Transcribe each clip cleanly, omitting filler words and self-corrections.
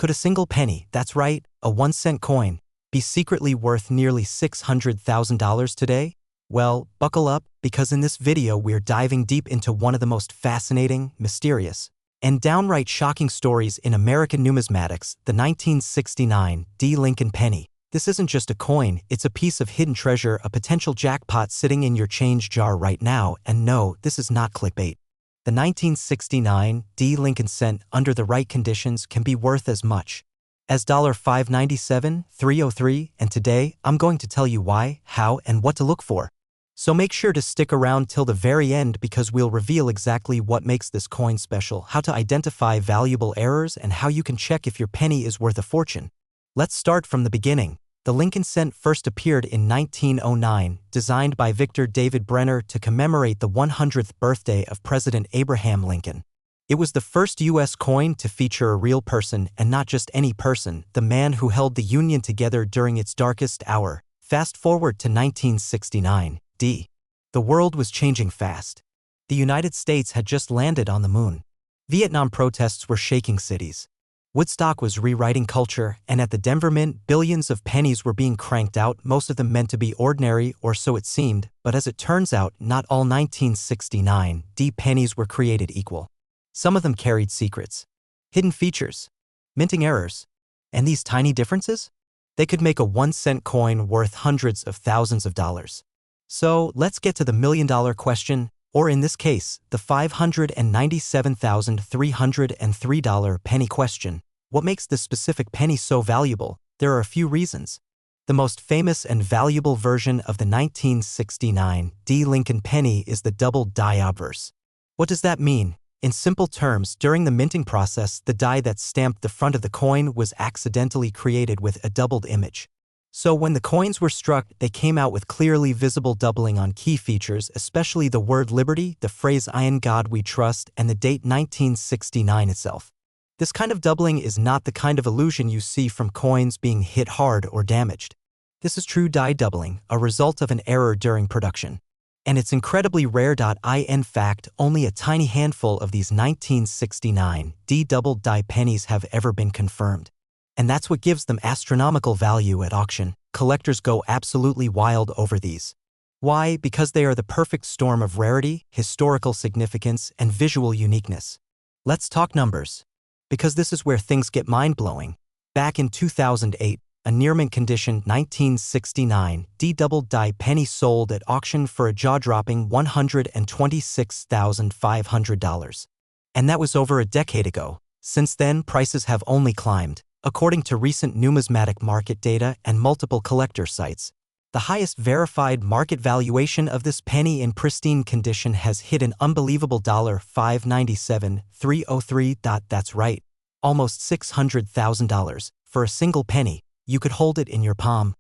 Could a single penny, that's right, a 1-cent coin, be secretly worth nearly $600,000 today? Well, buckle up, because in this video we're diving deep into one of the most fascinating, mysterious, and downright shocking stories in American numismatics, the 1969 D. Lincoln penny. This isn't just a coin, it's a piece of hidden treasure, a potential jackpot sitting in your change jar right now, and no, this is not clickbait. The 1969 D. Lincoln cent, under the right conditions, can be worth as much as $597,303, and today, I'm going to tell you why, how, and what to look for. So make sure to stick around till the very end because we'll reveal exactly what makes this coin special, how to identify valuable errors, and how you can check if your penny is worth a fortune. Let's start from the beginning. The Lincoln cent first appeared in 1909, designed by Victor David Brenner to commemorate the 100th birthday of President Abraham Lincoln. It was the first U.S. coin to feature a real person, and not just any person, the man who held the Union together during its darkest hour. Fast forward to 1969. The world was changing fast. The United States had just landed on the moon. Vietnam protests were shaking cities. Woodstock was rewriting culture, and at the Denver Mint, billions of pennies were being cranked out, most of them meant to be ordinary, or so it seemed, but as it turns out, not all 1969 D pennies were created equal. Some of them carried secrets, hidden features, minting errors, and these tiny differences? They could make a 1-cent coin worth hundreds of thousands of dollars. So, let's get to the million-dollar question, or in this case, the $597,303 penny question. What makes this specific penny so valuable? There are a few reasons. The most famous and valuable version of the 1969 D. Lincoln penny is the double die obverse. What does that mean? In simple terms, during the minting process, the die that stamped the front of the coin was accidentally created with a doubled image. So when the coins were struck, they came out with clearly visible doubling on key features, especially the word liberty, the phrase "In God We Trust," and the date 1969 itself. This kind of doubling is not the kind of illusion you see from coins being hit hard or damaged. This is true die doubling, a result of an error during production. And it's incredibly rare. In fact, only a tiny handful of these 1969 D doubled die pennies have ever been confirmed. And that's what gives them astronomical value at auction. Collectors go absolutely wild over these. Why? Because they are the perfect storm of rarity, historical significance, and visual uniqueness. Let's talk numbers, because this is where things get mind-blowing. Back in 2008, a near-mint condition 1969 D doubled die penny sold at auction for a jaw-dropping $126,500. And that was over a decade ago. Since then, prices have only climbed. According to recent numismatic market data and multiple collector sites, the highest verified market valuation of this penny in pristine condition has hit an unbelievable $597,303. That's right, almost $600,000 for a single penny. You could hold it in your palm,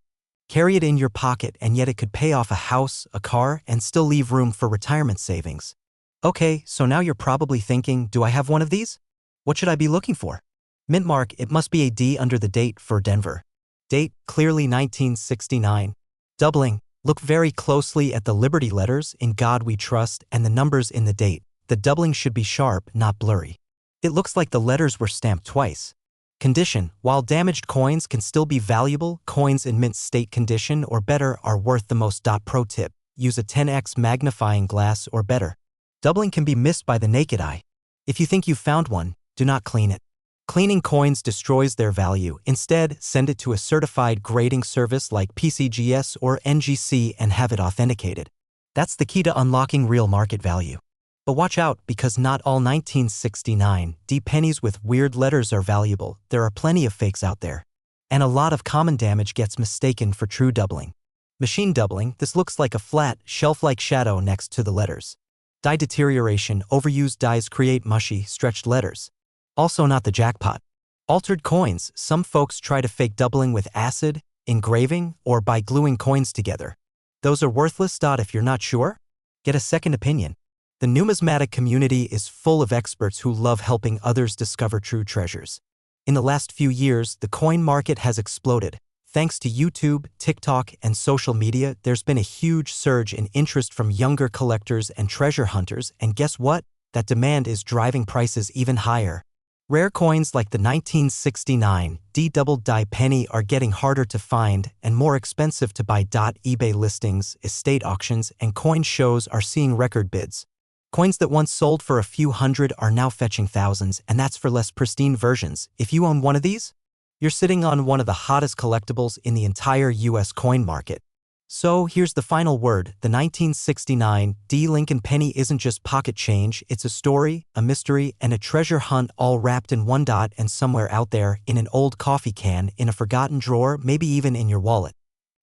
carry it in your pocket, and yet it could pay off a house, a car, and still leave room for retirement savings. Okay, so now you're probably thinking, do I have one of these? What should I be looking for? Mint mark, it must be a D under the date for Denver. Date, clearly 1969. Doubling, look very closely at the Liberty letters, "In God We Trust," and the numbers in the date. The doubling should be sharp, not blurry. It looks like the letters were stamped twice. Condition, while damaged coins can still be valuable, coins in mint state condition or better are worth the most. Pro tip, use a 10x magnifying glass or better. Doubling can be missed by the naked eye. If you think you've found one, do not clean it. Cleaning coins destroys their value. Instead, send it to a certified grading service like PCGS or NGC and have it authenticated. That's the key to unlocking real market value. But watch out, because not all 1969 D pennies with weird letters are valuable. There are plenty of fakes out there. And a lot of common damage gets mistaken for true doubling. Machine doubling, this looks like a flat, shelf-like shadow next to the letters. Die deterioration, overused dies create mushy, stretched letters. Also not the jackpot. Altered coins, some folks try to fake doubling with acid, engraving, or by gluing coins together. Those are worthless. If you're not sure, get a second opinion. The numismatic community is full of experts who love helping others discover true treasures. In the last few years, the coin market has exploded. Thanks to YouTube, TikTok, and social media, there's been a huge surge in interest from younger collectors and treasure hunters, and guess what? That demand is driving prices even higher. Rare coins like the 1969 D-double die penny are getting harder to find and more expensive to buy. eBay listings, estate auctions, and coin shows are seeing record bids. Coins that once sold for a few hundred are now fetching thousands, and that's for less pristine versions. If you own one of these, you're sitting on one of the hottest collectibles in the entire US coin market. So here's the final word. The 1969 D Lincoln penny isn't just pocket change, it's a story, a mystery, and a treasure hunt all wrapped in one. And somewhere out there, in an old coffee can, in a forgotten drawer, maybe even in your wallet,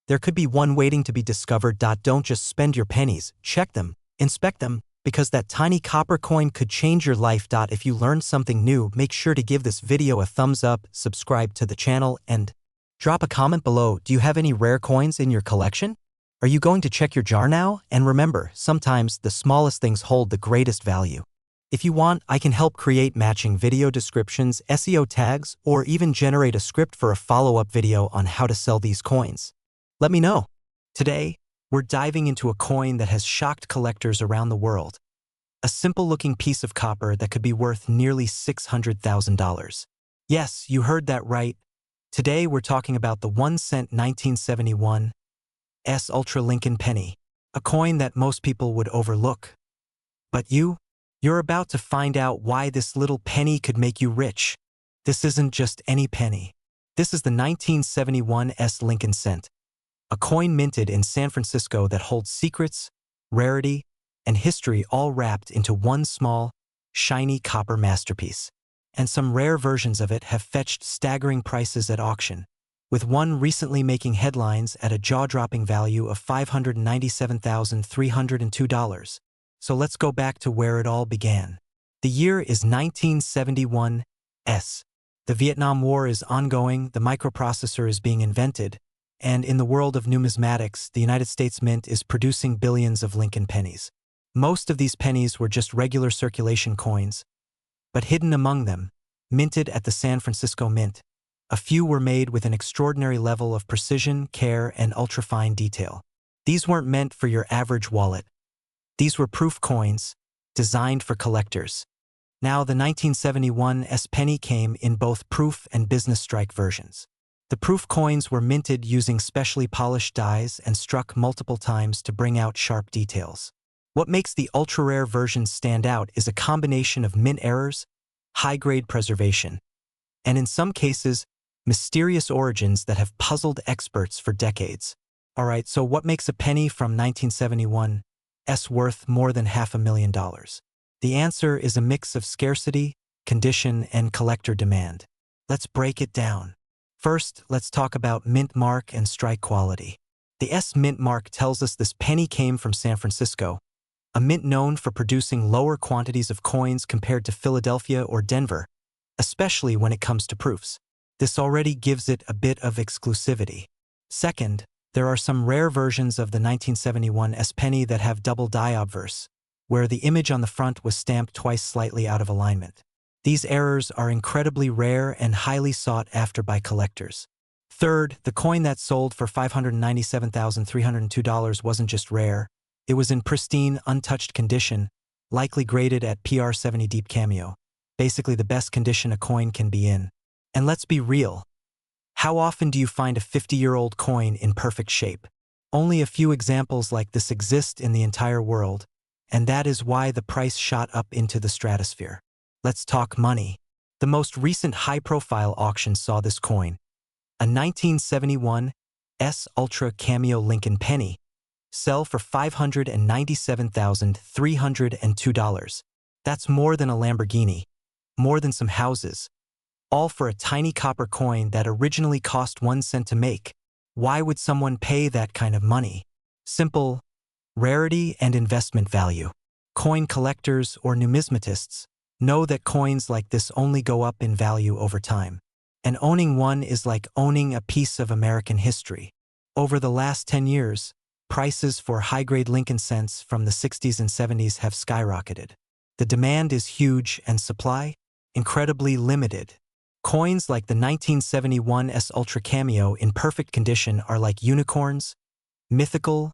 there could be one waiting to be discovered. Don't just spend your pennies, check them, inspect them, because that tiny copper coin could change your life. If you learned something new, make sure to give this video a thumbs up, subscribe to the channel, and drop a comment below. Do you have any rare coins in your collection? Are you going to check your jar now? And remember, sometimes the smallest things hold the greatest value. If you want, I can help create matching video descriptions, SEO tags, or even generate a script for a follow-up video on how to sell these coins. Let me know. Today, we're diving into a coin that has shocked collectors around the world. A simple-looking piece of copper that could be worth nearly $600,000. Yes, you heard that right. Today, we're talking about the 1-cent 1971 Ultra Lincoln penny, a coin that most people would overlook. But you're about to find out why this little penny could make you rich. This isn't just any penny. This is the 1971 Lincoln cent, a coin minted in San Francisco that holds secrets, rarity, and history all wrapped into one small, shiny copper masterpiece. And some rare versions of it have fetched staggering prices at auction, with one recently making headlines at a jaw-dropping value of $597,302. So let's go back to where it all began. The year is 1971. The Vietnam War is ongoing, the microprocessor is being invented, and in the world of numismatics, the United States Mint is producing billions of Lincoln pennies. Most of these pennies were just regular circulation coins, but hidden among them, minted at the San Francisco Mint, a few were made with an extraordinary level of precision, care, and ultrafine detail. These weren't meant for your average wallet. These were proof coins, designed for collectors. Now, the 1971 penny came in both proof and business strike versions. The proof coins were minted using specially polished dies and struck multiple times to bring out sharp details. What makes the ultra-rare versions stand out is a combination of mint errors, high-grade preservation, and in some cases, mysterious origins that have puzzled experts for decades. Alright, so what makes a penny from 1971 worth more than $500,000? The answer is a mix of scarcity, condition, and collector demand. Let's break it down. First, let's talk about mint mark and strike quality. The mint mark tells us this penny came from San Francisco, a mint known for producing lower quantities of coins compared to Philadelphia or Denver, especially when it comes to proofs. This already gives it a bit of exclusivity. Second, there are some rare versions of the 1971 penny that have double die obverse, where the image on the front was stamped twice slightly out of alignment. These errors are incredibly rare and highly sought after by collectors. Third, the coin that sold for $597,302 wasn't just rare. It was in pristine, untouched condition, likely graded at PR70 Deep Cameo, basically the best condition a coin can be in. And let's be real. How often do you find a 50-year-old coin in perfect shape? Only a few examples like this exist in the entire world, and that is why the price shot up into the stratosphere. Let's talk money. The most recent high-profile auction saw this coin, a 1971 Ultra Cameo Lincoln penny, sell for $597,302. That's more than a Lamborghini, more than some houses, all for a tiny copper coin that originally cost 1 cent to make. Why would someone pay that kind of money? Simple: rarity and investment value. Coin collectors or numismatists know that coins like this only go up in value over time, and owning one is like owning a piece of American history. Over the last 10 years, prices for high-grade Lincoln cents from the 60s and 70s have skyrocketed. The demand is huge and supply incredibly limited. Coins like the 1971 Ultra Cameo in perfect condition are like unicorns, mythical,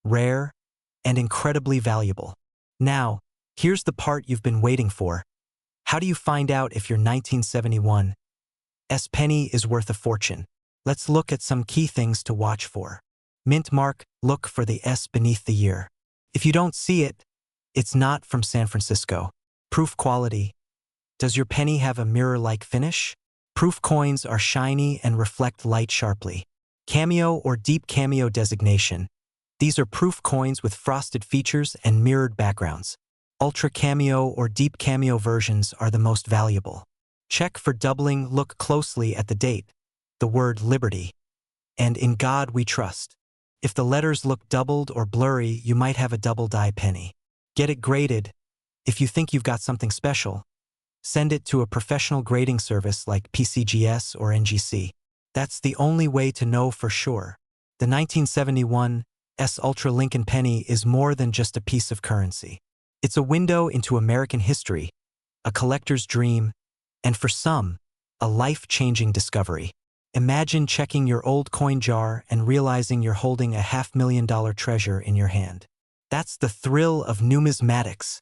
rare, and incredibly valuable. Now, here's the part you've been waiting for. How do you find out if your 1971 penny is worth a fortune? Let's look at some key things to watch for. Mint mark, look for the S beneath the year. If you don't see it, it's not from San Francisco. Proof quality. Does your penny have a mirror-like finish? Proof coins are shiny and reflect light sharply. Cameo or deep cameo designation. These are proof coins with frosted features and mirrored backgrounds. Ultra cameo or deep cameo versions are the most valuable. Check for doubling, look closely at the date, the word Liberty, and In God We Trust. If the letters look doubled or blurry, you might have a double-die penny. Get it graded. If you think you've got something special, send it to a professional grading service like PCGS or NGC. That's the only way to know for sure. The 1971 Ultra Lincoln penny is more than just a piece of currency. It's a window into American history, a collector's dream, and for some, a life-changing discovery. Imagine checking your old coin jar and realizing you're holding a $500,000 treasure in your hand. That's the thrill of numismatics.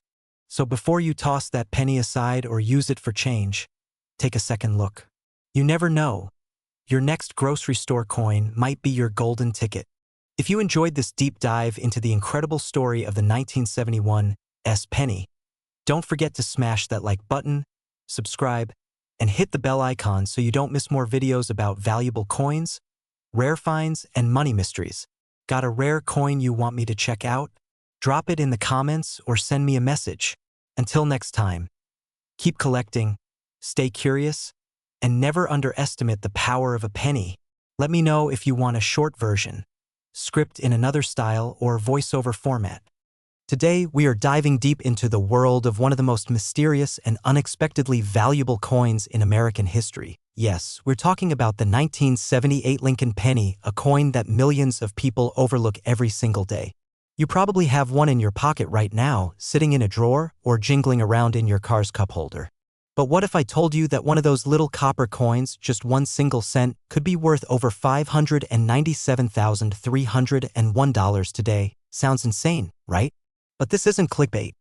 So before you toss that penny aside or use it for change, take a second look. You never know. Your next grocery store coin might be your golden ticket. If you enjoyed this deep dive into the incredible story of the 1971 penny, don't forget to smash that like button, subscribe, and hit the bell icon so you don't miss more videos about valuable coins, rare finds, and money mysteries. Got a rare coin you want me to check out? Drop it in the comments or send me a message. Until next time, keep collecting, stay curious, and never underestimate the power of a penny. Let me know if you want a short version, script in another style, or voiceover format. Today, we are diving deep into the world of one of the most mysterious and unexpectedly valuable coins in American history. Yes, we're talking about the 1978 Lincoln penny, a coin that millions of people overlook every single day. You probably have one in your pocket right now, sitting in a drawer, or jingling around in your car's cup holder. But what if I told you that one of those little copper coins, just 1 single cent, could be worth over $597,301 today? Sounds insane, right? But this isn't clickbait.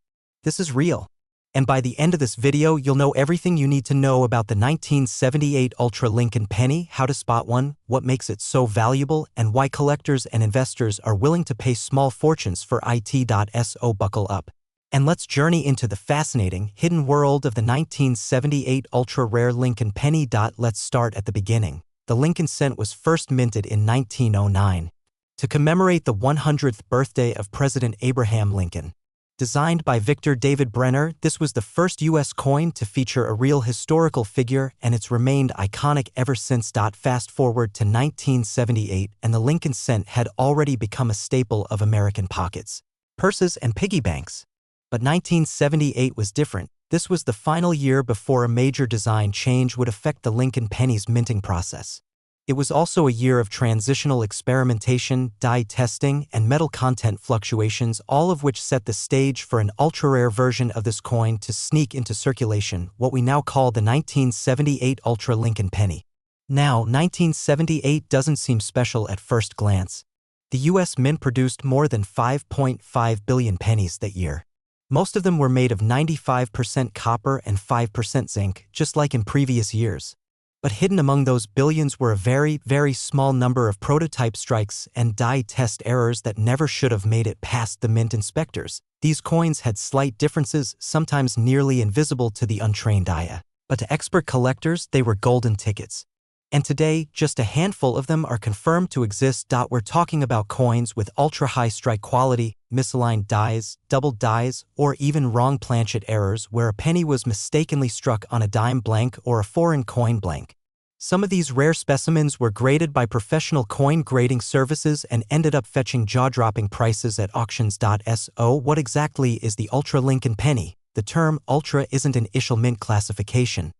This is real. And by the end of this video, you'll know everything you need to know about the 1978 Ultra Lincoln penny, how to spot one, what makes it so valuable, and why collectors and investors are willing to pay small fortunes for it. So buckle up. And let's journey into the fascinating, hidden world of the 1978 ultra-rare Lincoln penny. Let's start at the beginning. The Lincoln cent was first minted in 1909 to commemorate the 100th birthday of President Abraham Lincoln. Designed by Victor David Brenner, this was the first U.S. coin to feature a real historical figure, and it's remained iconic ever since. Fast forward to 1978, and the Lincoln cent had already become a staple of American pockets, purses, and piggy banks. But 1978 was different. This was the final year before a major design change would affect the Lincoln penny's minting process. It was also a year of transitional experimentation, die testing, and metal content fluctuations, all of which set the stage for an ultra-rare version of this coin to sneak into circulation, what we now call the 1978 Ultra Lincoln penny. Now, 1978 doesn't seem special at first glance. The U.S. Mint produced more than 5.5 billion pennies that year. Most of them were made of 95% copper and 5% zinc, just like in previous years. But hidden among those billions were a very, very small number of prototype strikes and die test errors that never should have made it past the mint inspectors. These coins had slight differences, sometimes nearly invisible to the untrained eye. But to expert collectors, they were golden tickets. And today, just a handful of them are confirmed to exist. We're talking about coins with ultra-high strike quality, misaligned dies, doubled dies, or even wrong planchet errors where a penny was mistakenly struck on a dime blank or a foreign coin blank. Some of these rare specimens were graded by professional coin grading services and ended up fetching jaw-dropping prices at auctions. So what exactly is the Ultra Lincoln penny? The term ultra isn't an official mint classification.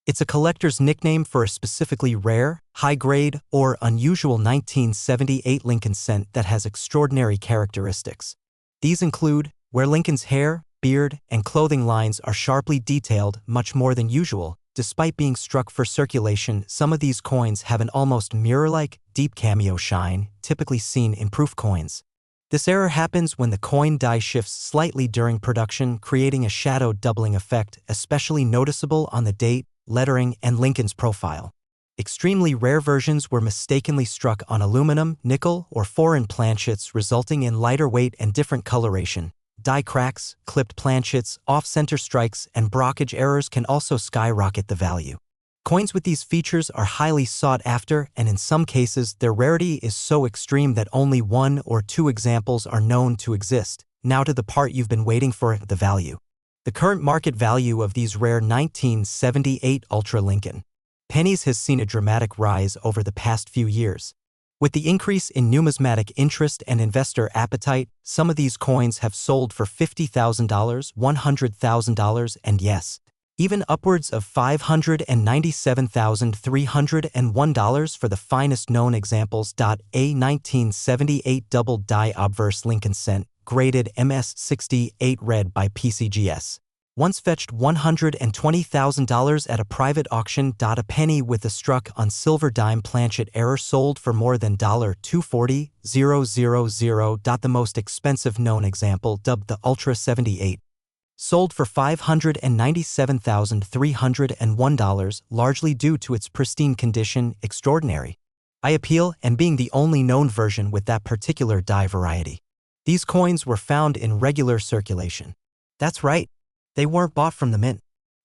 It's a collector's nickname for a specifically rare, high-grade, or unusual 1978 Lincoln cent that has extraordinary characteristics. These include where Lincoln's hair, beard, and clothing lines are sharply detailed, much more than usual. Despite being struck for circulation, some of these coins have an almost mirror-like, deep cameo shine, typically seen in proof coins. This error happens when the coin die shifts slightly during production, creating a shadow doubling effect, especially noticeable on the date, lettering, and Lincoln's profile. Extremely rare versions were mistakenly struck on aluminum, nickel, or foreign planchets, resulting in lighter weight and different coloration. Die cracks, clipped planchets, off-center strikes, and brockage errors can also skyrocket the value. Coins with these features are highly sought after, and in some cases, their rarity is so extreme that only 1 or 2 examples are known to exist. Now to the part you've been waiting for, the value. The current market value of these rare 1978 Ultra Lincoln pennies has seen a dramatic rise over the past few years. With the increase in numismatic interest and investor appetite, some of these coins have sold for $50,000, $100,000, and yes, even upwards of $597,301 for the finest known examples. A 1978 double die obverse Lincoln cent, graded MS-68 red by PCGS. Once fetched $120,000 at a private auction. A penny with a struck on silver dime planchet error sold for more than $240,000. The most expensive known example, dubbed the Ultra 78, sold for $597,301, largely due to its pristine condition, extraordinary eye appeal, and being the only known version with that particular die variety. These coins were found in regular circulation. That's right. They weren't bought from the mint.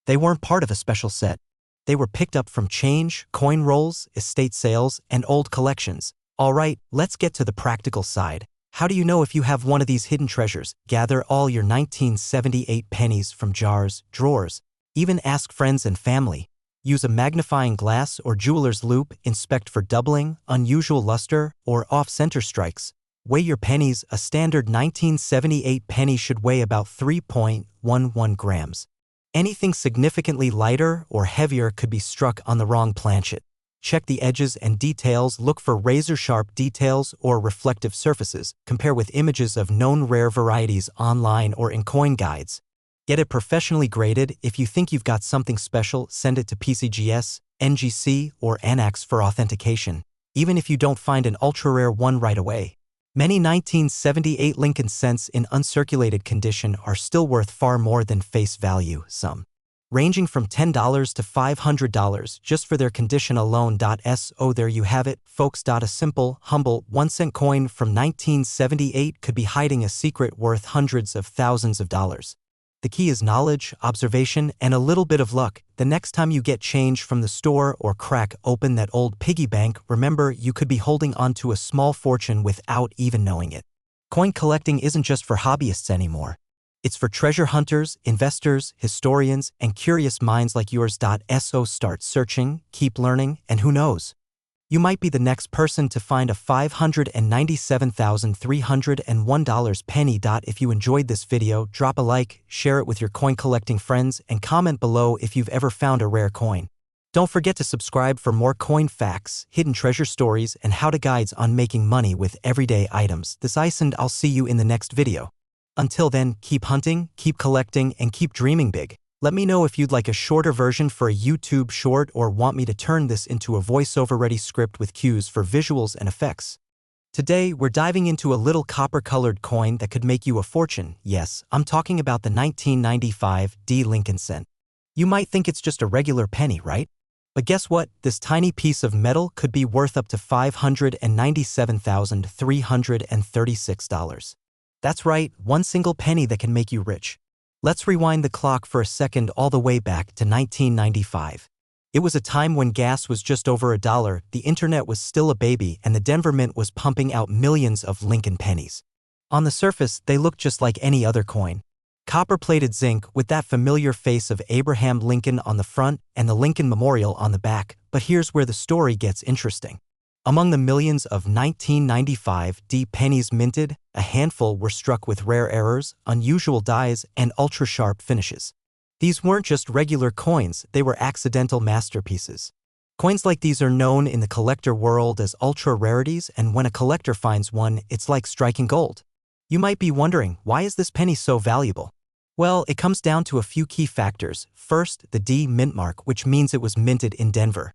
They weren't part of a special set. They were picked up from change, coin rolls, estate sales, and old collections. All right, let's get to the practical side. How do you know if you have one of these hidden treasures? Gather all your 1978 pennies from jars, drawers. Even ask friends and family. Use a magnifying glass or jeweler's loupe. Inspect for doubling, unusual luster, or off-center strikes. Weigh your pennies. A standard 1978 penny should weigh about 3.11 grams. Anything significantly lighter or heavier could be struck on the wrong planchet. Check the edges and details. Look for razor-sharp details or reflective surfaces. Compare with images of known rare varieties online or in coin guides. Get it professionally graded. If you think you've got something special, send it to PCGS, NGC, or Annex for authentication, even if you don't find an ultra-rare one right away. Many 1978 Lincoln cents in uncirculated condition are still worth far more than face value, some ranging from $10 to $500 just for their condition alone. So there you have it, folks. A simple, humble 1-cent coin from 1978 could be hiding a secret worth hundreds of thousands of dollars. The key is knowledge, observation, and a little bit of luck. The next time you get change from the store or crack open that old piggy bank, remember you could be holding onto a small fortune without even knowing it. Coin collecting isn't just for hobbyists anymore. It's for treasure hunters, investors, historians, and curious minds like yours. So start searching, keep learning, and who knows? You might be the next person to find a $597,301 penny. If you enjoyed this video, drop a like, share it with your coin collecting friends, and comment below if you've ever found a rare coin. Don't forget to subscribe for more coin facts, hidden treasure stories, and how-to guides on making money with everyday items. This is, and I'll see you in the next video. Until then, keep hunting, keep collecting, and keep dreaming big. Let me know if you'd like a shorter version for a YouTube short or want me to turn this into a voiceover-ready script with cues for visuals and effects. Today, we're diving into a little copper-colored coin that could make you a fortune. Yes, I'm talking about the 1995 Lincoln cent. You might think it's just a regular penny, right? But guess what? This tiny piece of metal could be worth up to $597,336. That's right, one single penny that can make you rich. Let's rewind the clock for a second all the way back to 1995. It was a time when gas was just over $1, the internet was still a baby, and the Denver Mint was pumping out millions of Lincoln pennies. On the surface, they looked just like any other coin. Copper-plated zinc with that familiar face of Abraham Lincoln on the front and the Lincoln Memorial on the back. But here's where the story gets interesting. Among the millions of 1995 pennies minted, a handful were struck with rare errors, unusual dies, and ultra-sharp finishes. These weren't just regular coins, they were accidental masterpieces. Coins like these are known in the collector world as ultra-rarities, and when a collector finds one, it's like striking gold. You might be wondering, why is this penny so valuable? Well, it comes down to a few key factors. First, the mint mark, which means it was minted in Denver.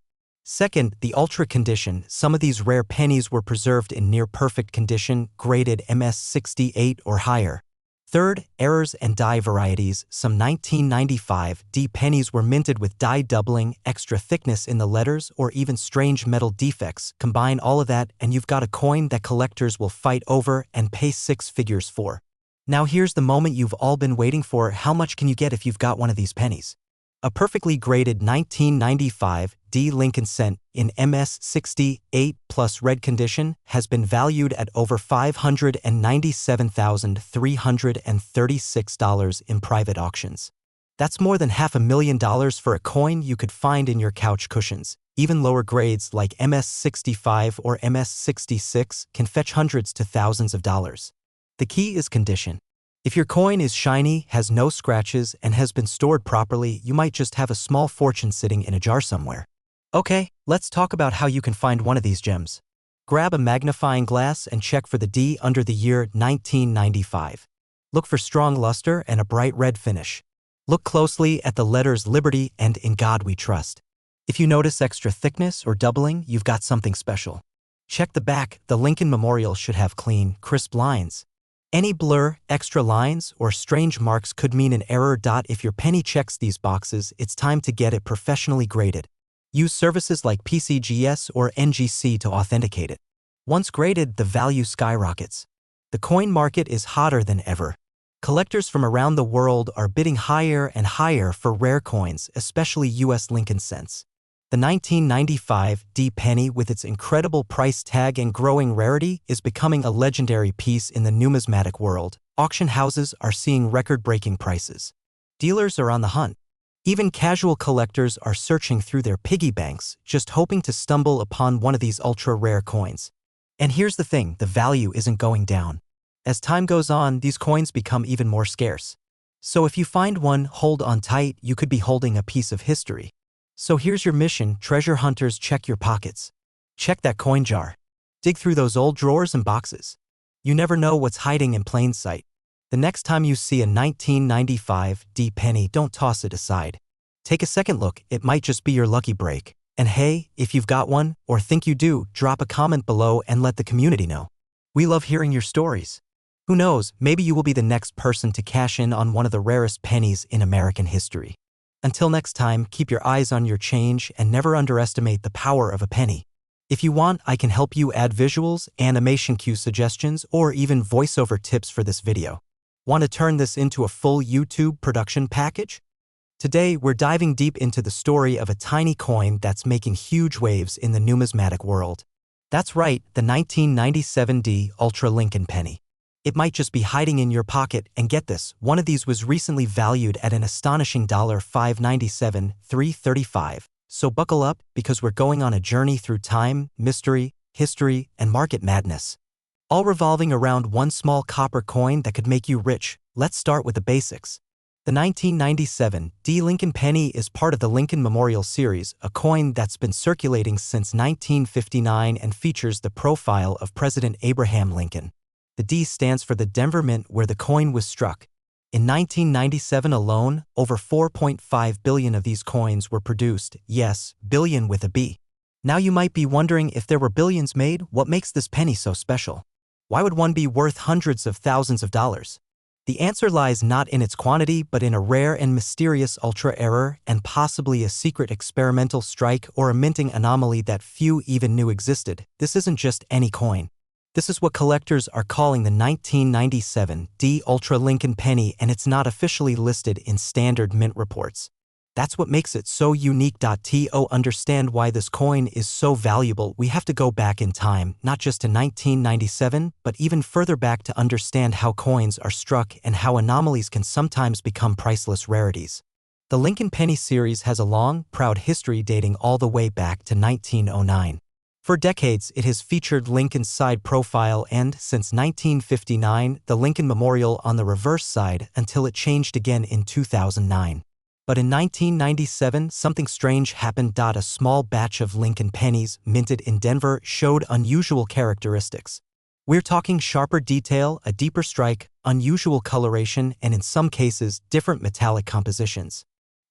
Second, the ultra condition. Some of these rare pennies were preserved in near-perfect condition, graded MS68 or higher. Third, errors and die varieties. Some 1995 D pennies were minted with die doubling, extra thickness in the letters, or even strange metal defects. Combine all of that and you've got a coin that collectors will fight over and pay six figures for. Now here's the moment you've all been waiting for. How much can you get if you've got one of these pennies? A perfectly graded 1995 D Lincoln cent in MS68 plus red condition has been valued at over $597,336 in private auctions. That's more than $500,000 for a coin you could find in your couch cushions. Even lower grades like MS65 or MS66 can fetch hundreds to thousands of dollars. The key is condition. If your coin is shiny, has no scratches, and has been stored properly, you might just have a small fortune sitting in a jar somewhere. Okay, let's talk about how you can find one of these gems. Grab a magnifying glass and check for the D under the year 1995. Look for strong luster and a bright red finish. Look closely at the letters Liberty and In God We Trust. If you notice extra thickness or doubling, you've got something special. Check the back. The Lincoln Memorial should have clean, crisp lines. Any blur, extra lines, or strange marks could mean an error. If your penny checks these boxes, it's time to get it professionally graded. Use services like PCGS or NGC to authenticate it. Once graded, the value skyrockets. The coin market is hotter than ever. Collectors from around the world are bidding higher and higher for rare coins, especially US Lincoln cents. The 1995 D penny, with its incredible price tag and growing rarity, is becoming a legendary piece in the numismatic world. Auction houses are seeing record-breaking prices. Dealers are on the hunt. Even casual collectors are searching through their piggy banks, just hoping to stumble upon one of these ultra-rare coins. And here's the thing, the value isn't going down. As time goes on, these coins become even more scarce. So if you find one, hold on tight, you could be holding a piece of history. So here's your mission, treasure hunters. Check your pockets. Check that coin jar. Dig through those old drawers and boxes. You never know what's hiding in plain sight. The next time you see a 1995 D penny, don't toss it aside. Take a second look, it might just be your lucky break. And hey, if you've got one, or think you do, drop a comment below and let the community know. We love hearing your stories. Who knows, maybe you will be the next person to cash in on one of the rarest pennies in American history. Until next time, keep your eyes on your change and never underestimate the power of a penny. If you want, I can help you add visuals, animation cue suggestions, or even voiceover tips for this video. Want to turn this into a full YouTube production package? Today, we're diving deep into the story of a tiny coin that's making huge waves in the numismatic world. That's right, the 1997 D Ultra Lincoln penny. It might just be hiding in your pocket, and get this, one of these was recently valued at an astonishing $597,335. So buckle up, because we're going on a journey through time, mystery, history, and market madness. All revolving around one small copper coin that could make you rich. Let's start with the basics. The 1997 D Lincoln penny is part of the Lincoln Memorial series, a coin that's been circulating since 1959 and features the profile of President Abraham Lincoln. The D stands for the Denver Mint, where the coin was struck. In 1997 alone, over 4.5 billion of these coins were produced. Yes, billion with a B. Now you might be wondering, if there were billions made, what makes this penny so special? Why would one be worth hundreds of thousands of dollars? The answer lies not in its quantity, but in a rare and mysterious ultra error, and possibly a secret experimental strike or a minting anomaly that few even knew existed. This isn't just any coin. This is what collectors are calling the 1997 D Ultra Lincoln penny, and it's not officially listed in standard mint reports. That's what makes it so unique. To understand why this coin is so valuable, we have to go back in time, not just to 1997, but even further back to understand how coins are struck and how anomalies can sometimes become priceless rarities. The Lincoln penny series has a long, proud history dating all the way back to 1909. For decades, it has featured Lincoln's side profile and, since 1959, the Lincoln Memorial on the reverse side, until it changed again in 2009. But in 1997, something strange happened. A small batch of Lincoln pennies, minted in Denver, showed unusual characteristics. We're talking sharper detail, a deeper strike, unusual coloration, and in some cases, different metallic compositions.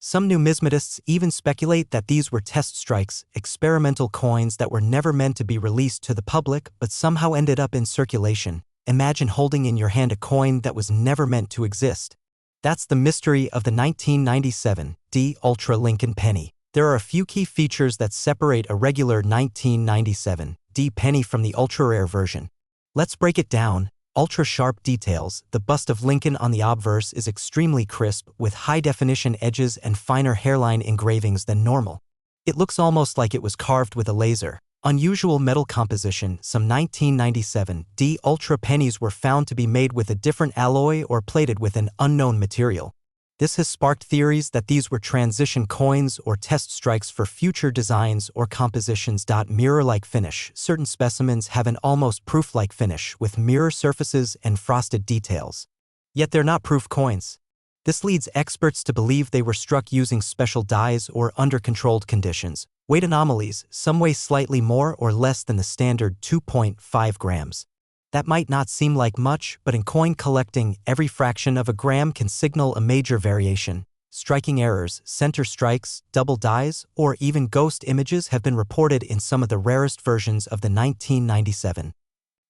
Some numismatists even speculate that these were test strikes, experimental coins that were never meant to be released to the public but somehow ended up in circulation. Imagine holding in your hand a coin that was never meant to exist. That's the mystery of the 1997 D Ultra Lincoln penny. There are a few key features that separate a regular 1997 D penny from the ultra-rare version. Let's break it down. Ultra-sharp details. The bust of Lincoln on the obverse is extremely crisp, with high-definition edges and finer hairline engravings than normal. It looks almost like it was carved with a laser. Unusual metal composition. Some 1997 D Ultra pennies were found to be made with a different alloy or plated with an unknown material. This has sparked theories that these were transition coins or test strikes for future designs or compositions. Mirror-like finish. Certain specimens have an almost proof-like finish with mirror surfaces and frosted details. Yet they're not proof coins. This leads experts to believe they were struck using special dies or under controlled conditions. Weight anomalies. Some weigh slightly more or less than the standard 2.5 grams. That might not seem like much, but in coin collecting, every fraction of a gram can signal a major variation. Striking errors, center strikes, double dies, or even ghost images have been reported in some of the rarest versions of the 1997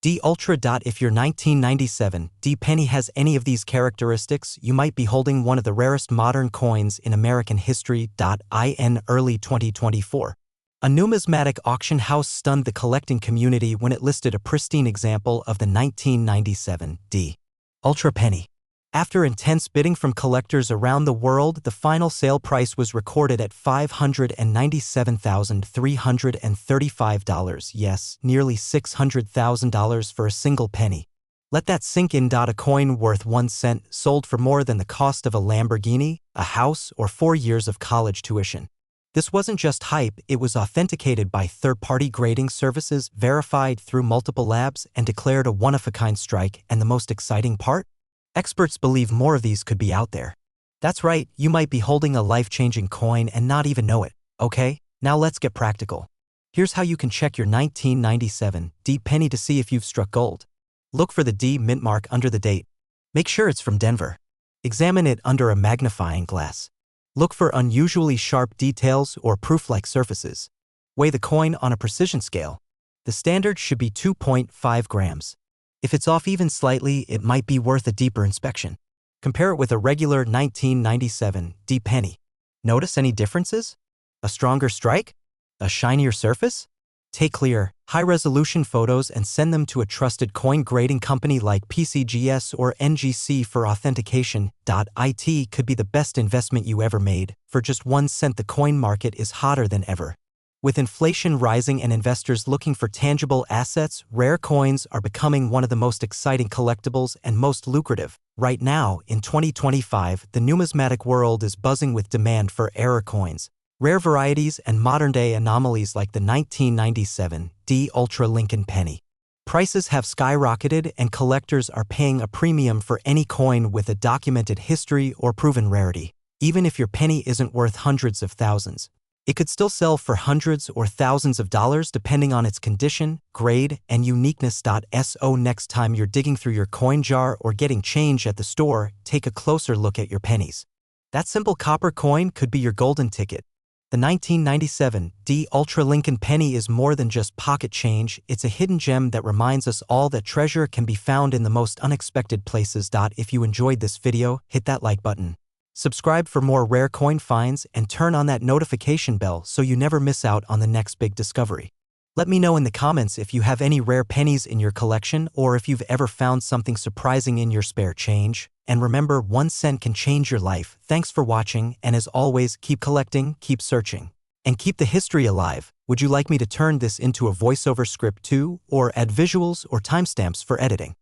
D Ultra. If your 1997 D penny has any of these characteristics, you might be holding one of the rarest modern coins in American history. In early 2024. A numismatic auction house stunned the collecting community when it listed a pristine example of the 1997 D Ultra penny. After intense bidding from collectors around the world, the final sale price was recorded at $597,335. Yes, nearly $600,000 for a single penny. Let that sink in. A coin worth 1 cent sold for more than the cost of a Lamborghini, a house, or 4 years of college tuition. This wasn't just hype, it was authenticated by third-party grading services, verified through multiple labs, and declared a one-of-a-kind strike. And the most exciting part? Experts believe more of these could be out there. That's right, you might be holding a life-changing coin and not even know it. Okay, now let's get practical. Here's how you can check your 1997 D penny to see if you've struck gold. Look for the D mint mark under the date. Make sure it's from Denver. Examine it under a magnifying glass. Look for unusually sharp details or proof-like surfaces. Weigh the coin on a precision scale. The standard should be 2.5 grams. If it's off even slightly, it might be worth a deeper inspection. Compare it with a regular 1997 D penny. Notice any differences? A stronger strike? A shinier surface? Take clear, high-resolution photos and send them to a trusted coin grading company like PCGS or NGC for authentication. It could be the best investment you ever made. For just 1 cent, the coin market is hotter than ever. With inflation rising and investors looking for tangible assets, rare coins are becoming one of the most exciting collectibles and most lucrative. Right now, in 2025, the numismatic world is buzzing with demand for rare coins. Rare varieties and modern-day anomalies like the 1997 D Ultra Lincoln penny. Prices have skyrocketed and collectors are paying a premium for any coin with a documented history or proven rarity. Even if your penny isn't worth hundreds of thousands, it could still sell for hundreds or thousands of dollars depending on its condition, grade, and uniqueness. Next time you're digging through your coin jar or getting change at the store, take a closer look at your pennies. That simple copper coin could be your golden ticket. The 1997 D Ultra Lincoln penny is more than just pocket change, it's a hidden gem that reminds us all that treasure can be found in the most unexpected places. If you enjoyed this video, hit that like button. Subscribe for more rare coin finds and turn on that notification bell so you never miss out on the next big discovery. Let me know in the comments if you have any rare pennies in your collection or if you've ever found something surprising in your spare change. And remember, 1 cent can change your life. Thanks for watching, and as always, keep collecting, keep searching, and keep the history alive. Would you like me to turn this into a voiceover script too, or add visuals or timestamps for editing?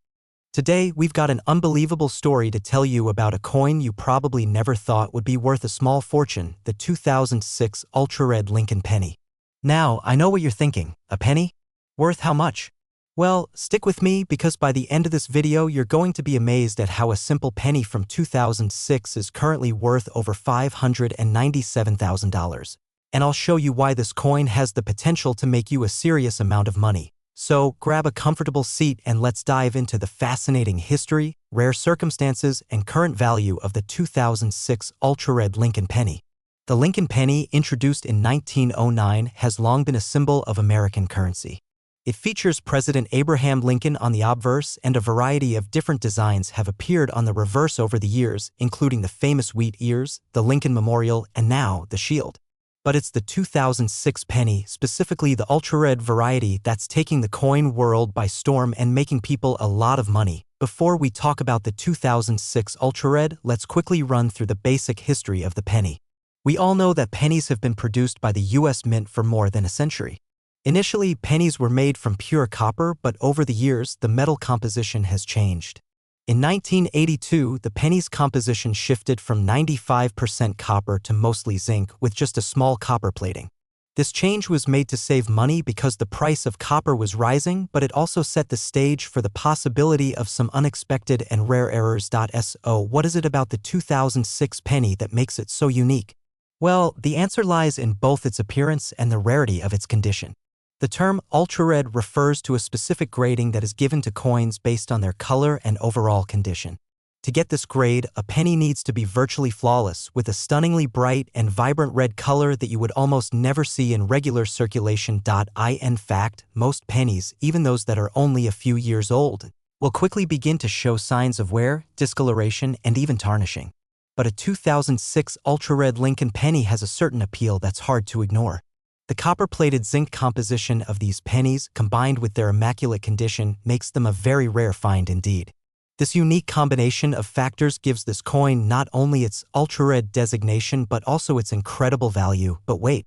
Today, we've got an unbelievable story to tell you about a coin you probably never thought would be worth a small fortune, the 2006 Ultra Red Lincoln penny. Now, I know what you're thinking, a penny? Worth how much? Well, stick with me because by the end of this video you're going to be amazed at how a simple penny from 2006 is currently worth over $597,000. And I'll show you why this coin has the potential to make you a serious amount of money. So, grab a comfortable seat and let's dive into the fascinating history, rare circumstances, and current value of the 2006 Ultra Red Lincoln penny. The Lincoln penny, introduced in 1909, has long been a symbol of American currency. It features President Abraham Lincoln on the obverse, and a variety of different designs have appeared on the reverse over the years, including the famous wheat ears, the Lincoln Memorial, and now the shield. But it's the 2006 penny, specifically the ultra-red variety, that's taking the coin world by storm and making people a lot of money. Before we talk about the 2006 ultra-red, let's quickly run through the basic history of the penny. We all know that pennies have been produced by the U.S. Mint for more than a century. Initially, pennies were made from pure copper, but over the years, the metal composition has changed. In 1982, the penny's composition shifted from 95% copper to mostly zinc, with just a small copper plating. This change was made to save money because the price of copper was rising, but it also set the stage for the possibility of some unexpected and rare errors. So what is it about the 2006 penny that makes it so unique? Well, the answer lies in both its appearance and the rarity of its condition. The term ultra-red refers to a specific grading that is given to coins based on their color and overall condition. To get this grade, a penny needs to be virtually flawless, with a stunningly bright and vibrant red color that you would almost never see in regular circulation. In fact, most pennies, even those that are only a few years old, will quickly begin to show signs of wear, discoloration, and even tarnishing. But a 2006 ultra-red Lincoln penny has a certain appeal that's hard to ignore. The copper-plated zinc composition of these pennies, combined with their immaculate condition, makes them a very rare find indeed. This unique combination of factors gives this coin not only its ultra-red designation but also its incredible value. But wait,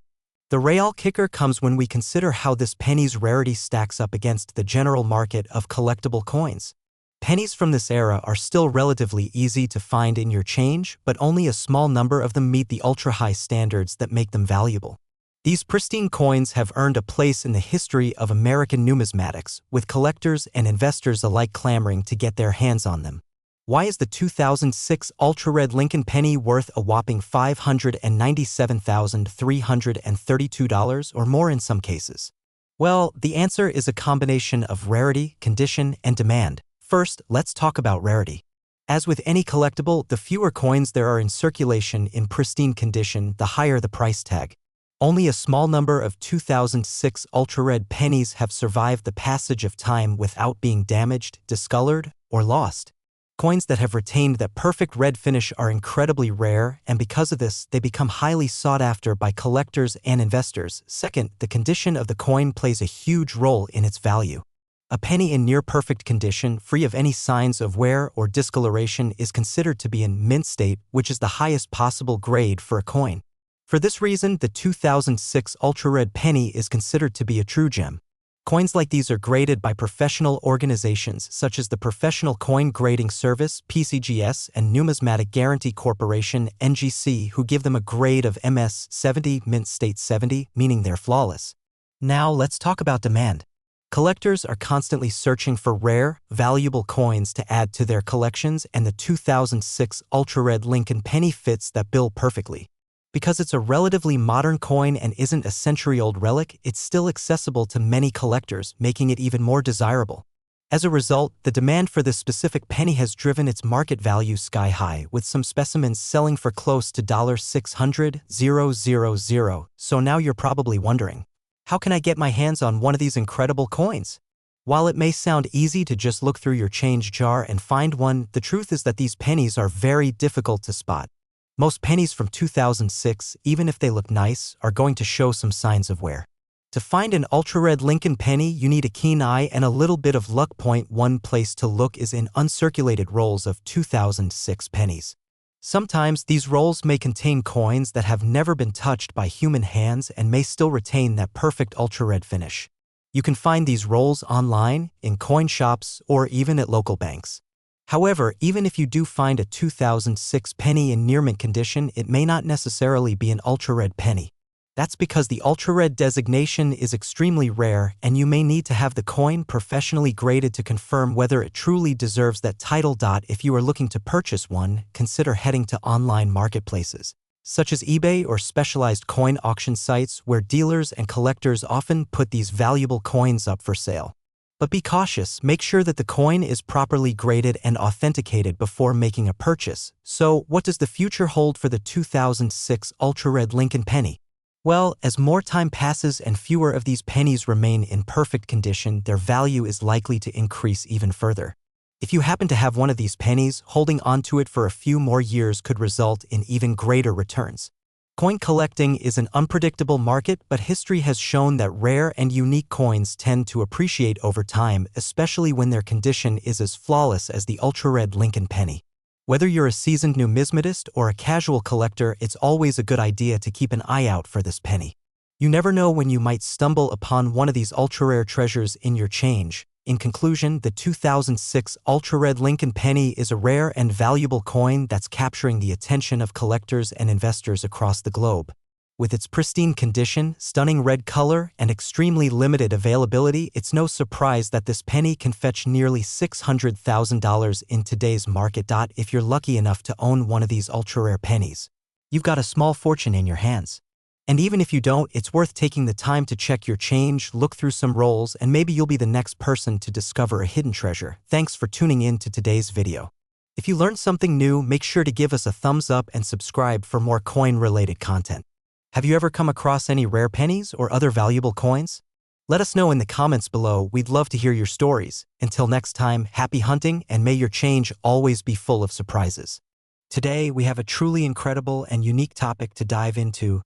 the real kicker comes when we consider how this penny's rarity stacks up against the general market of collectible coins. Pennies from this era are still relatively easy to find in your change, but only a small number of them meet the ultra-high standards that make them valuable. These pristine coins have earned a place in the history of American numismatics, with collectors and investors alike clamoring to get their hands on them. Why is the 2006 ultra-red Lincoln penny worth a whopping $597,332 or more in some cases? Well, the answer is a combination of rarity, condition, and demand. First, let's talk about rarity. As with any collectible, the fewer coins there are in circulation in pristine condition, the higher the price tag. Only a small number of 2006 ultra-red pennies have survived the passage of time without being damaged, discolored, or lost. Coins that have retained that perfect red finish are incredibly rare, and because of this, they become highly sought after by collectors and investors. Second, the condition of the coin plays a huge role in its value. A penny in near-perfect condition, free of any signs of wear or discoloration, is considered to be in mint state, which is the highest possible grade for a coin. For this reason, the 2006 ultra-red penny is considered to be a true gem. Coins like these are graded by professional organizations such as the Professional Coin Grading Service (PCGS) and Numismatic Guarantee Corporation (NGC), who give them a grade of MS 70, mint state 70, meaning they're flawless. Now let's talk about demand. Collectors are constantly searching for rare, valuable coins to add to their collections, and the 2006 ultra-red Lincoln penny fits that bill perfectly. Because it's a relatively modern coin and isn't a century-old relic, it's still accessible to many collectors, making it even more desirable. As a result, the demand for this specific penny has driven its market value sky high, with some specimens selling for close to $600,000. So now you're probably wondering, how can I get my hands on one of these incredible coins? While it may sound easy to just look through your change jar and find one, the truth is that these pennies are very difficult to spot. Most pennies from 2006, even if they look nice, are going to show some signs of wear. To find an ultra-red Lincoln penny, you need a keen eye and a little bit of luck. One place to look is in uncirculated rolls of 2006 pennies. Sometimes these rolls may contain coins that have never been touched by human hands and may still retain that perfect ultra-red finish. You can find these rolls online, in coin shops, or even at local banks. However, even if you do find a 2006 penny in near mint condition, it may not necessarily be an ultra-red penny. That's because the ultra-red designation is extremely rare, and you may need to have the coin professionally graded to confirm whether it truly deserves that title. If you are looking to purchase one, consider heading to online marketplaces, such as eBay or specialized coin auction sites where dealers and collectors often put these valuable coins up for sale. But be cautious, make sure that the coin is properly graded and authenticated before making a purchase. So, what does the future hold for the 2006 ultra-red Lincoln penny? Well, as more time passes and fewer of these pennies remain in perfect condition, their value is likely to increase even further. If you happen to have one of these pennies, holding onto it for a few more years could result in even greater returns. Coin collecting is an unpredictable market, but history has shown that rare and unique coins tend to appreciate over time, especially when their condition is as flawless as the ultra-red Lincoln penny. Whether you're a seasoned numismatist or a casual collector, it's always a good idea to keep an eye out for this penny. You never know when you might stumble upon one of these ultra-rare treasures in your change. In conclusion, the 2006 ultra-red Lincoln penny is a rare and valuable coin that's capturing the attention of collectors and investors across the globe. With its pristine condition, stunning red color, and extremely limited availability, it's no surprise that this penny can fetch nearly $600,000 in today's market. If you're lucky enough to own one of these ultra-rare pennies, you've got a small fortune in your hands. And even if you don't, it's worth taking the time to check your change, look through some rolls, and maybe you'll be the next person to discover a hidden treasure. Thanks for tuning in to today's video. If you learned something new, make sure to give us a thumbs up and subscribe for more coin-related content. Have you ever come across any rare pennies or other valuable coins? Let us know in the comments below. We'd love to hear your stories. Until next time, happy hunting, and may your change always be full of surprises. Today, we have a truly incredible and unique topic to dive into.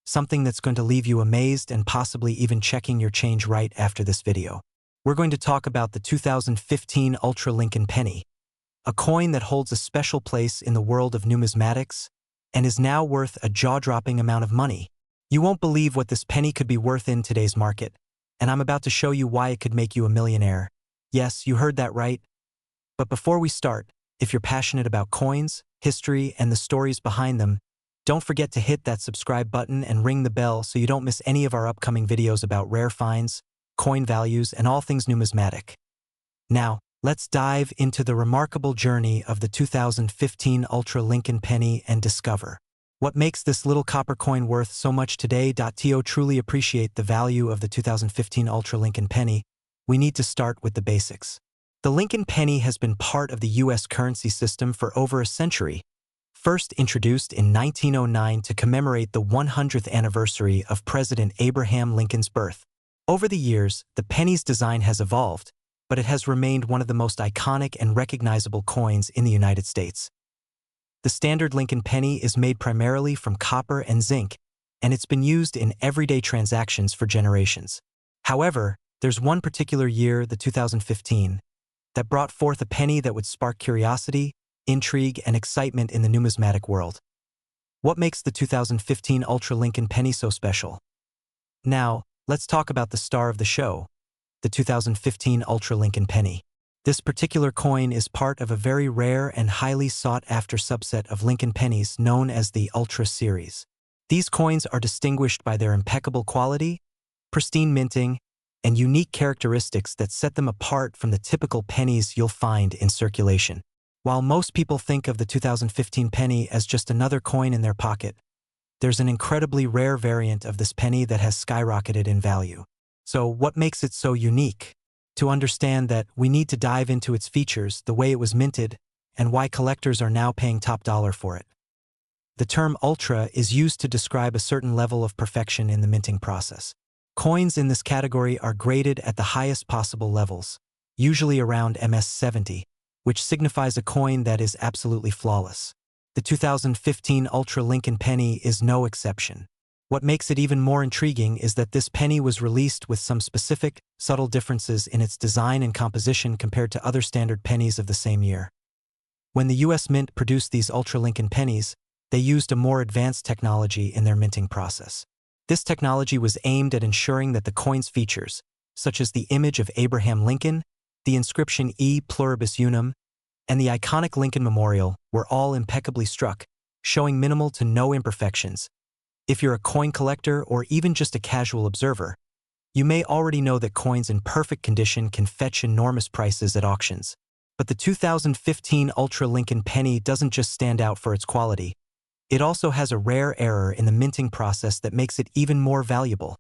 Something that's going to leave you amazed and possibly even checking your change right after this video. We're going to talk about the 2015 Ultra Lincoln penny, a coin that holds a special place in the world of numismatics and is now worth a jaw-dropping amount of money. You won't believe what this penny could be worth in today's market, and I'm about to show you why it could make you a millionaire. Yes, you heard that right. But before we start, if you're passionate about coins, history, and the stories behind them, don't forget to hit that subscribe button and ring the bell so you don't miss any of our upcoming videos about rare finds, coin values, and all things numismatic. Now, let's dive into the remarkable journey of the 2015 Ultra Lincoln penny and discover what makes this little copper coin worth so much today. To truly appreciate the value of the 2015 Ultra Lincoln penny, we need to start with the basics. The Lincoln penny has been part of the U.S. currency system for over a century. First introduced in 1909 to commemorate the 100th anniversary of President Abraham Lincoln's birth. Over the years, the penny's design has evolved, but it has remained one of the most iconic and recognizable coins in the United States. The standard Lincoln penny is made primarily from copper and zinc, and it's been used in everyday transactions for generations. However, there's one particular year, the 2015, that brought forth a penny that would spark curiosity, intrigue, and excitement in the numismatic world. What makes the 2015 Ultra Lincoln penny so special? Now, let's talk about the star of the show, the 2015 Ultra Lincoln penny. This particular coin is part of a very rare and highly sought-after subset of Lincoln pennies known as the Ultra series. These coins are distinguished by their impeccable quality, pristine minting, and unique characteristics that set them apart from the typical pennies you'll find in circulation. While most people think of the 2015 penny as just another coin in their pocket, there's an incredibly rare variant of this penny that has skyrocketed in value. So what makes it so unique? To understand that, we need to dive into its features, the way it was minted, and why collectors are now paying top dollar for it. The term ultra is used to describe a certain level of perfection in the minting process. Coins in this category are graded at the highest possible levels, usually around MS-70. Which signifies a coin that is absolutely flawless. The 2015 Ultra Lincoln penny is no exception. What makes it even more intriguing is that this penny was released with some specific, subtle differences in its design and composition compared to other standard pennies of the same year. When the U.S. Mint produced these Ultra Lincoln pennies, they used a more advanced technology in their minting process. This technology was aimed at ensuring that the coin's features, such as the image of Abraham Lincoln, the inscription E Pluribus Unum, and the iconic Lincoln Memorial, were all impeccably struck, showing minimal to no imperfections. If you're a coin collector or even just a casual observer, you may already know that coins in perfect condition can fetch enormous prices at auctions. But the 2015 Ultra Lincoln penny doesn't just stand out for its quality. It also has a rare error in the minting process that makes it even more valuable.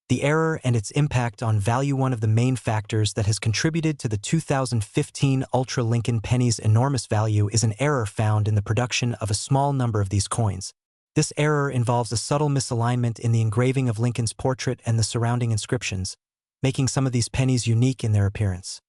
The error and its impact on value. One of the main factors that has contributed to the 2015 Ultra Lincoln penny's enormous value is an error found in the production of a small number of these coins. This error involves a subtle misalignment in the engraving of Lincoln's portrait and the surrounding inscriptions, making some of these pennies unique in their appearance.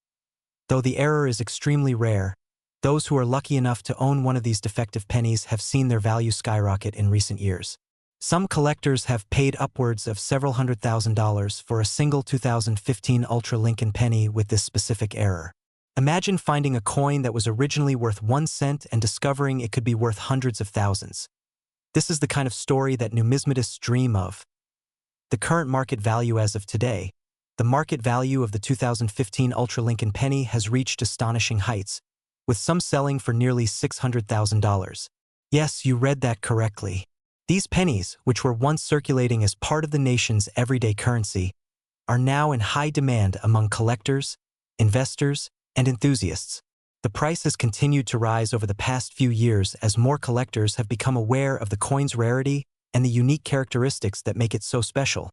Though the error is extremely rare, those who are lucky enough to own one of these defective pennies have seen their value skyrocket in recent years. Some collectors have paid upwards of several $100,000 for a single 2015 Ultra Lincoln penny with this specific error. Imagine finding a coin that was originally worth 1 cent and discovering it could be worth hundreds of thousands. This is the kind of story that numismatists dream of. The current market value as of today. The market value of the 2015 Ultra Lincoln penny has reached astonishing heights, with some selling for nearly $600,000. Yes, you read that correctly. These pennies, which were once circulating as part of the nation's everyday currency, are now in high demand among collectors, investors, and enthusiasts. The price has continued to rise over the past few years as more collectors have become aware of the coin's rarity and the unique characteristics that make it so special.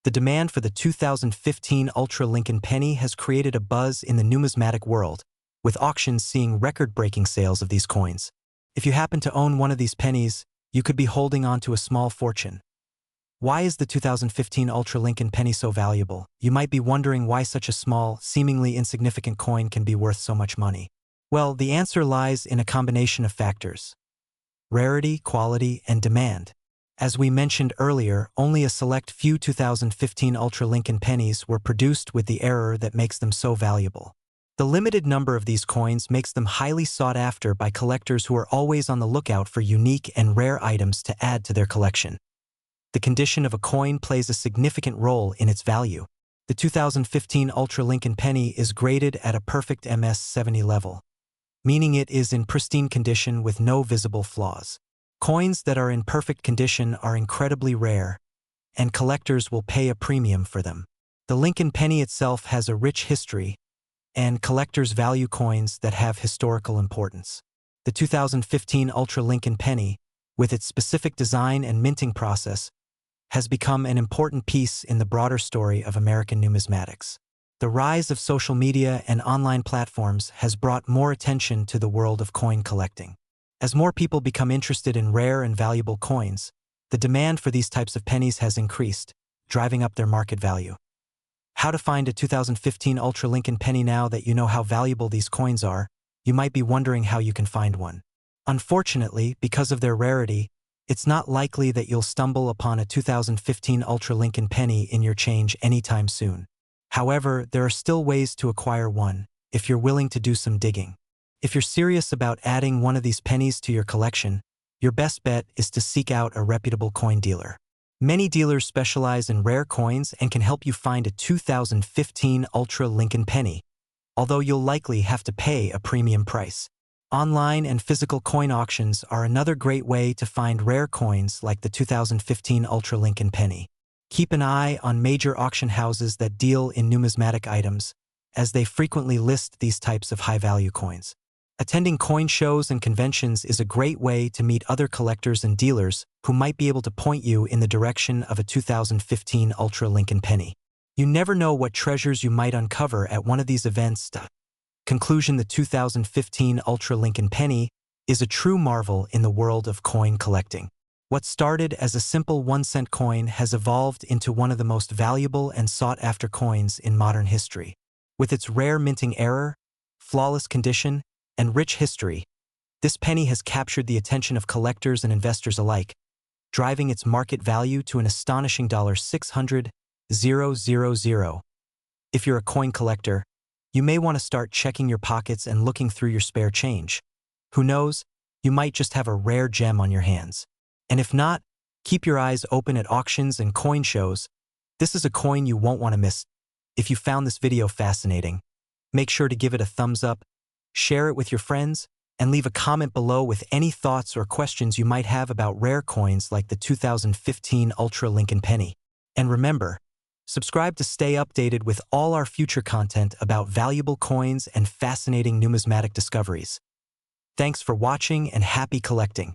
The demand for the 2015 Ultra Lincoln penny has created a buzz in the numismatic world, with auctions seeing record-breaking sales of these coins. If you happen to own one of these pennies, you could be holding on to a small fortune. Why is the 2015 Ultra Lincoln penny so valuable? You might be wondering why such a small, seemingly insignificant coin can be worth so much money. Well, the answer lies in a combination of factors: rarity, quality, and demand. As we mentioned earlier, only a select few 2015 Ultra Lincoln pennies were produced with the error that makes them so valuable. The limited number of these coins makes them highly sought after by collectors who are always on the lookout for unique and rare items to add to their collection. The condition of a coin plays a significant role in its value. The 2015 Ultra Lincoln penny is graded at a perfect MS-70 level, meaning it is in pristine condition with no visible flaws. Coins that are in perfect condition are incredibly rare, and collectors will pay a premium for them. The Lincoln penny itself has a rich history, and collectors value coins that have historical importance. The 2015 Ultra Lincoln penny, with its specific design and minting process, has become an important piece in the broader story of American numismatics. The rise of social media and online platforms has brought more attention to the world of coin collecting. As more people become interested in rare and valuable coins, the demand for these types of pennies has increased, driving up their market value. How to find a 2015 Ultra Lincoln penny? Now that you know how valuable these coins are, you might be wondering how you can find one. Unfortunately, because of their rarity, it's not likely that you'll stumble upon a 2015 Ultra Lincoln penny in your change anytime soon. However, there are still ways to acquire one, if you're willing to do some digging. If you're serious about adding one of these pennies to your collection, your best bet is to seek out a reputable coin dealer. Many dealers specialize in rare coins and can help you find a 2015 Ultra Lincoln penny, although you'll likely have to pay a premium price. Online and physical coin auctions are another great way to find rare coins like the 2015 Ultra Lincoln penny. Keep an eye on major auction houses that deal in numismatic items, as they frequently list these types of high-value coins. Attending coin shows and conventions is a great way to meet other collectors and dealers who might be able to point you in the direction of a 2015 Ultra Lincoln penny. You never know what treasures you might uncover at one of these events. Conclusion: the 2015 Ultra Lincoln penny is a true marvel in the world of coin collecting. What started as a simple 1-cent coin has evolved into one of the most valuable and sought-after coins in modern history. With its rare minting error, flawless condition, and rich history, this penny has captured the attention of collectors and investors alike, driving its market value to an astonishing $600,000. If you're a coin collector, you may want to start checking your pockets and looking through your spare change. Who knows, you might just have a rare gem on your hands. And if not, keep your eyes open at auctions and coin shows. This is a coin you won't want to miss. If you found this video fascinating, make sure to give it a thumbs up, share it with your friends, and leave a comment below with any thoughts or questions you might have about rare coins like the 2015 Ultra Lincoln penny. And remember, subscribe to stay updated with all our future content about valuable coins and fascinating numismatic discoveries. Thanks for watching and happy collecting.